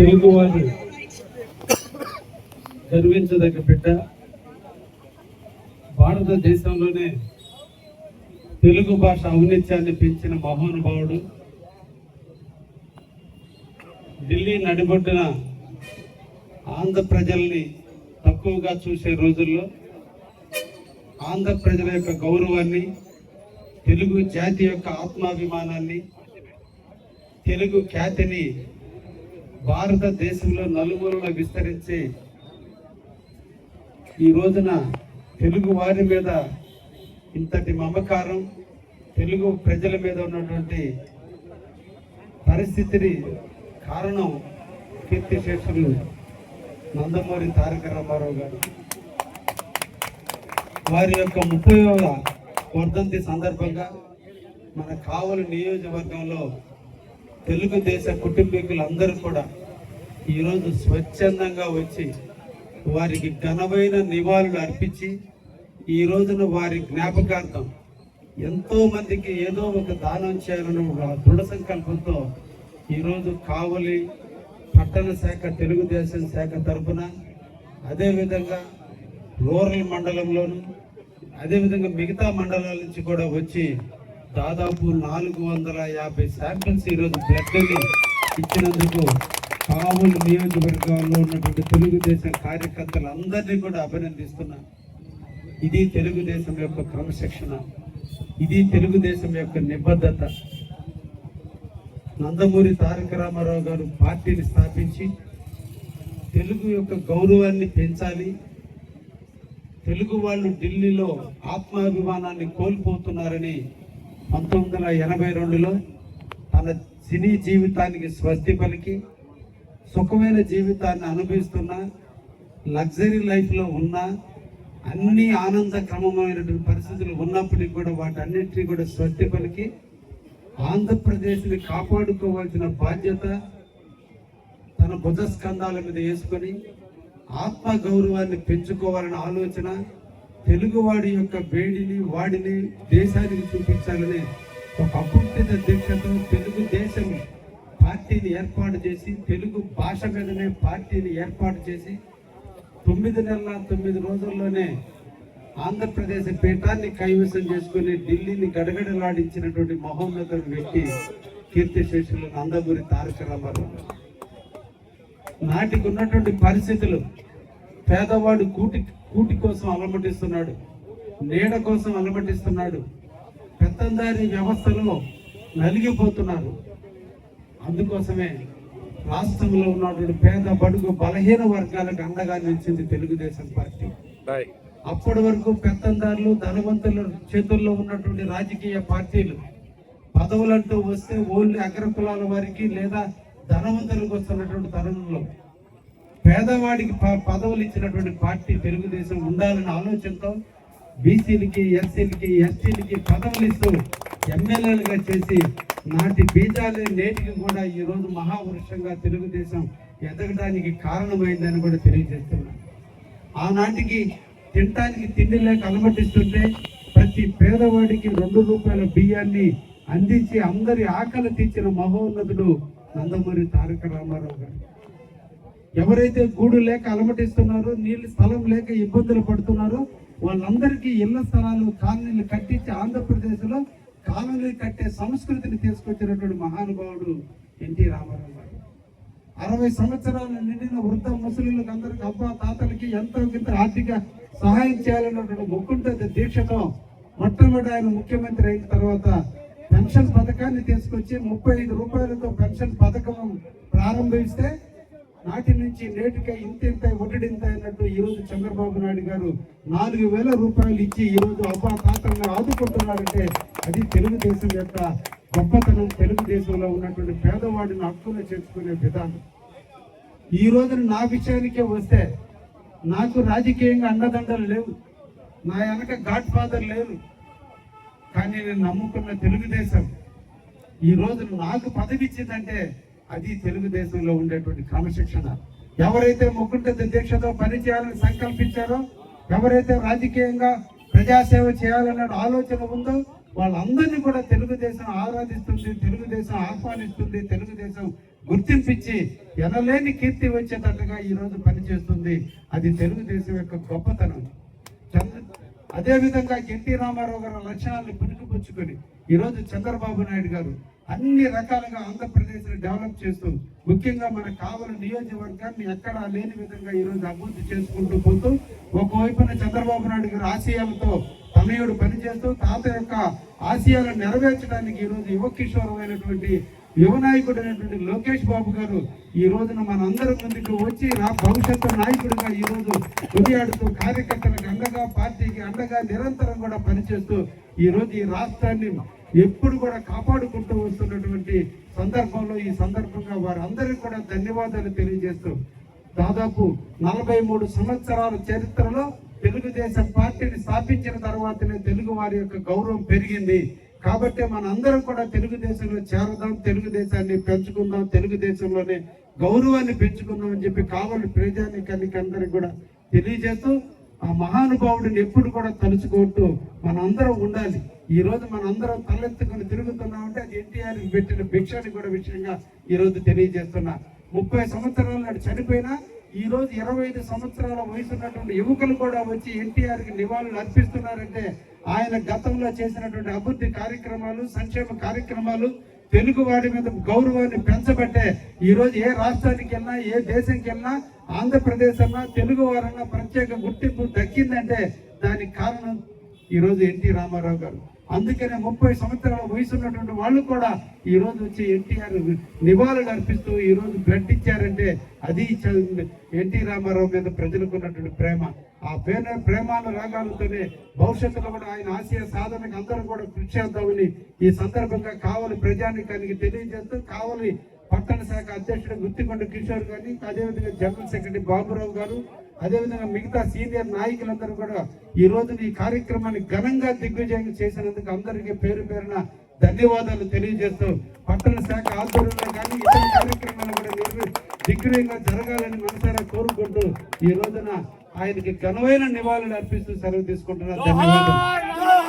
తెలుగువారి గర్వించదగ్గ బిడ్డ. భారతదేశంలోనే తెలుగు భాష ఔన్నత్యాన్ని పెంచిన మహానుభావుడు. ఢిల్లీ నడిబొడ్డున ఆంధ్ర ప్రజల్ని తక్కువగా చూసే రోజుల్లో ఆంధ్ర ప్రజల యొక్క గౌరవాన్ని, తెలుగు జాతి యొక్క ఆత్మాభిమానాన్ని, తెలుగు ఖ్యాతిని భారతదేశంలో నలుమూలలా విస్తరించి ఈ రోజున తెలుగు వారి మీద ఇంతటి మమకారం, తెలుగు ప్రజల మీద ఉన్నటువంటి పరిస్థితిని కారణం కీర్తిశేషులు నందమూరి తారక రామారావు గారు. వారి యొక్క 30వ వర్ధంతి సందర్భంగా మన కావలి నియోజకవర్గంలో తెలుగుదేశ కుటుంబీకులందరూ కూడా ఈరోజు స్వచ్ఛందంగా వచ్చి వారికి ఘనమైన నివాళులు అర్పించి ఈ రోజున వారి జ్ఞాపకార్థం ఎంతో మందికి ఏదో ఒక దానం చేయాలని ఒక దృఢ సంకల్పంతో ఈరోజు కావలి పట్టణ శాఖ తెలుగుదేశం శాఖ తరఫున, అదేవిధంగా రూరల్ మండలంలోను, అదేవిధంగా మిగతా మండలాల నుంచి కూడా వచ్చి దాదాపు 450 శాంపిల్స్ ఈరోజు బ్లడ్ని ఇచ్చినందుకు కావలి నియోజకవర్గాల్లో ఉన్నటువంటి తెలుగుదేశం కార్యకర్తలందరినీ కూడా అభినందిస్తున్నాను. ఇది తెలుగుదేశం యొక్క క్రమశిక్షణ, ఇది తెలుగుదేశం యొక్క నిబద్ధత. నందమూరి తారక రామారావు గారు పార్టీని స్థాపించి తెలుగు యొక్క గౌరవాన్ని పెంచాలి, తెలుగు వాళ్ళు ఢిల్లీలో ఆత్మాభిమానాన్ని కోల్పోతున్నారని 1982లో తన సినీ జీవితానికి స్వస్తి పలికి సుఖమైన జీవితాన్ని అనుభవిస్తున్న, లగ్జరీ లైఫ్లో ఉన్న, అన్ని ఆనందక్రమమైనటువంటి పరిస్థితులు ఉన్నప్పటికీ కూడా వాటన్నిటినీ కూడా స్వస్తి పలికి ఆంధ్రప్రదేశ్ని కాపాడుకోవాల్సిన బాధ్యత తన భుజస్కంధాల మీద వేసుకొని ఆత్మ గౌరవాన్ని పెంచుకోవాలనే ఆలోచన, తెలుగువాడి యొక్క వేడిని వాడిని దేశానికి చూపించాలని ఒక అపుట్టిత దీక్షతో తెలుగుదేశం పార్టీని ఏర్పాటు చేసి, తెలుగు భాష మీదనే పార్టీని ఏర్పాటు చేసి 9 నెలల 9 రోజుల్లోనే ఆంధ్రప్రదేశ్ పీఠాన్ని కైవసం చేసుకుని ఢిల్లీని గడగడలాడించినటువంటి మహోన్నత వ్యక్తి కీర్తిశేషులు నందమూరి తారక రామారావు. నాటికి ఉన్నటువంటి పరిస్థితులు, పేదవాడు కూటి కోసం అలమటిస్తున్నాడు, నీడ కోసం అలమటిస్తున్నాడు, పెత్తందారి వ్యవస్థలో నలిగిపోతున్నారు. అందుకోసమే రాష్ట్రంలో ఉన్నటువంటి పేద బడుగు బలహీన వర్గాలకు అండగా నిలిచింది తెలుగుదేశం పార్టీ. అప్పటి వరకు పెత్తందారులు, ధనవంతుల చేతుల్లో ఉన్నటువంటి రాజకీయ పార్టీలు పదవులంటూ వస్తే ఓన్లీ అగ్రకులాల వారికి లేదా ధనవంతులకు వస్తున్నటువంటి తరుణంలో పేదవాడికి పదవులు ఇచ్చినటువంటి పార్టీ తెలుగుదేశం ఉండాలనే ఆలోచనతో బీసీలకి, ఎస్సీలకి, ఎస్టీలకి పదవులు ఇస్తూ ఎమ్మెల్యేలుగా చేసి నాటి బీజాలే నేటికి కూడా ఈరోజు మహావృక్షంగా తెలుగుదేశం ఎదగడానికి కారణమైందని కూడా తెలియజేస్తున్నాను. ఆనాటికి తినటానికి తిండి లేక అలమటిస్తుంటే ప్రతి పేదవాడికి 2 రూపాయల బియ్యాన్ని అందించి అందరి ఆకలి తీర్చిన మహోన్నతుడు నందమూరి తారక రామారావు గారు. ఎవరైతే గూడు లేక అలమటిస్తున్నారో, నీళ్ళు స్థలం లేక ఇబ్బందులు పడుతున్నారో వాళ్ళందరికీ ఇళ్ల స్థలాలు, కాలనీలు కట్టించి ఆంధ్రప్రదేశ్లో కాలనీలు కట్టే సంస్కృతిని తీసుకొచ్చినటువంటి మహానుభావుడు ఎన్టీ రామారావు గారు. 60 సంవత్సరాలు నిండిన వృద్ధ ముసలిలకు అందరికి, అబ్బా తాతలకి ఎంతో కొంత ఆర్థిక సహాయం చేయాలన్నటువంటి ముకుంట దీక్షతో మొట్టమొదటి ఆయన ముఖ్యమంత్రి అయిన తర్వాత పెన్షన్ పథకాన్ని తీసుకొచ్చి 35 రూపాయలతో పెన్షన్ పథకం ప్రారంభిస్తే నాటి నుంచి నేటికి ఇంత ఒడ్డింత అయినట్టు ఈరోజు చంద్రబాబు నాయుడు గారు 4,000 రూపాయలు ఇచ్చి ఈరోజు అబ్బా తాతలను ఆదుకుంటున్నారంటే అది తెలుగుదేశం యొక్క గొప్పతనం, తెలుగుదేశంలో ఉన్నటువంటి పేదవాడిని హక్కులు చేసుకునే విధానం. ఈ రోజున నా విషయానికే వస్తే నాకు రాజకీయంగా అండదండలు లేవు, నా వెనక గాడ్ ఫాదర్ లేరు, కానీ నేను నమ్ముకున్న తెలుగుదేశం ఈ రోజు నాకు పదవి ఇచ్చిందంటే అది తెలుగుదేశంలో ఉండేటువంటి క్రమశిక్షణ. ఎవరైతే ముకుంట దీక్షతో పనిచేయాలని సంకల్పించారో, ఎవరైతే రాజకీయంగా ప్రజాసేవ చేయాలనే ఆలోచన ఉందో వాళ్ళందరినీ కూడా తెలుగుదేశం ఆరాధిస్తుంది, తెలుగుదేశం ఆహ్వానిస్తుంది, తెలుగుదేశం గుర్తింపించి ఎనలేని కీర్తి వచ్చేటట్టుగా ఈ రోజు పనిచేస్తుంది. అది తెలుగుదేశం యొక్క గొప్పతనం. అదే విధంగా ఎన్టీ రామారావు గారి లక్షణాలను పుణికిపుచ్చుకొని ఈ రోజు చంద్రబాబు నాయుడు గారు అన్ని రకాలుగా ఆంధ్రప్రదేశ్ ని డెవలప్ చేస్తూ, ముఖ్యంగా మన కావలి నియోజకవర్గాన్ని ఎక్కడా లేని విధంగా ఈ రోజు అభివృద్ధి చేసుకుంటూ పోతూ, ఒకవైపున చంద్రబాబు నాయుడు గారి ఆశయాలతో తనయుడు పనిచేస్తూ తాత యొక్క ఆశయాలను నెరవేర్చడానికి ఈ రోజు యువ కిషోరమైనటువంటి యువ నాయకుడు అయినటువంటి లోకేష్ బాబు గారు ఈ రోజున మనందరి ముందుకు వచ్చి భవిష్యత్తు నాయకుడిగా ఈ రోజు కొనియాడుతూ, కార్యకర్తలకు అండగా, పార్టీకి అండగా నిరంతరం కూడా పనిచేస్తూ ఈ రోజు ఈ రాష్ట్రాన్ని ఎప్పుడు కూడా కాపాడుకుంటూ వస్తున్నటువంటి సందర్భంలో ఈ సందర్భంగా వారందరికీ కూడా ధన్యవాదాలు తెలియజేస్తూ, దాదాపు 43 సంవత్సరాల చరిత్రలో తెలుగుదేశం పార్టీని స్థాపించిన తర్వాతనే తెలుగు వారి యొక్క గౌరవం పెరిగింది. కాబట్టి మనందరం కూడా తెలుగుదేశంలో చేరదాం, తెలుగుదేశాన్ని పెంచుకుందాం, తెలుగుదేశంలోనే గౌరవాన్ని పెంచుకుందాం అని చెప్పి కావలి ప్రజానికానికి అందరికి కూడా తెలియజేస్తూ, ఆ మహానుభావుడిని ఎప్పుడు కూడా తలుచుకుంటూ మనందరం ఉండాలి. ఈ రోజు మనందరం తలెత్తుకొని తిరుగుతున్నామంటే అది ఎన్టీఆర్ పెట్టిన భిక్షని కూడా విషయంగా ఈ రోజు తెలియజేస్తున్నా. 30 సంవత్సరాల నాడు చనిపోయినా ఈ రోజు 25 సంవత్సరాల వయసు ఉన్నటువంటి యువకులు కూడా వచ్చి ఎన్టీఆర్ కి నివాళులు అర్పిస్తున్నారంటే ఆయన గతంలో చేసినటువంటి అభివృద్ధి కార్యక్రమాలు, సంక్షేమ కార్యక్రమాలు తెలుగు వాడి మీద గౌరవాన్ని పెంచబట్టే ఈ రోజు ఏ రాష్ట్రానికి వెళ్ళినా, ఏ దేశంకి వెళ్ళినా, ఆంధ్రప్రదేశ్ అన్నా, తెలుగు వారన్నా ప్రత్యేక గుర్తింపు దక్కిందంటే దానికి కారణం ఈ రోజు ఎన్టీ రామారావు గారు. అందుకనే 30 సంవత్సరాల వయసు ఉన్నటువంటి వాళ్ళు కూడా ఈ రోజు వచ్చి ఎన్టీఆర్ నివాళులు అర్పిస్తూ ఈ రోజు బ్లడ్ ఇచ్చారంటే అది ఎన్టీ రామారావు మీద ప్రజలకు ఉన్నటువంటి ప్రేమ. ఆ ప్రేమాల రాగాలతోనే భవిష్యత్తులో కూడా ఆయన ఆశయ సాధనకు అందరూ కూడా కృషి చేద్దామని ఈ సందర్భంగా కావలి ప్రజానికానికి తెలియజేస్తూ, కావలి పట్టణ శాఖ అధ్యక్షుడు గుత్తికొండ కిషోర్ గారిని, అదేవిధంగా జనరల్ సెక్రటరీ బాబురావు గారు, అదేవిధంగా మిగతా సీనియర్ నాయకులందరూ కూడా ఈ రోజు ఈ కార్యక్రమాన్ని ఘనంగా దిగ్విజయం చేసినందుకు అందరికీ పేరు పేరున ధన్యవాదాలు తెలియజేస్తూ, పట్టణ శాఖ ఆధ్వర్యంలో కానీ ఇతర కార్యక్రమాలు కూడా దిగ్విజయంగా జరగాలని మనసారా కోరుకుంటూ ఈ రోజున ఆయనకి ఘనమైన నివాళులు అర్పిస్తూ సెలవు తీసుకుంటున్నారు. ధన్యవాదాలు.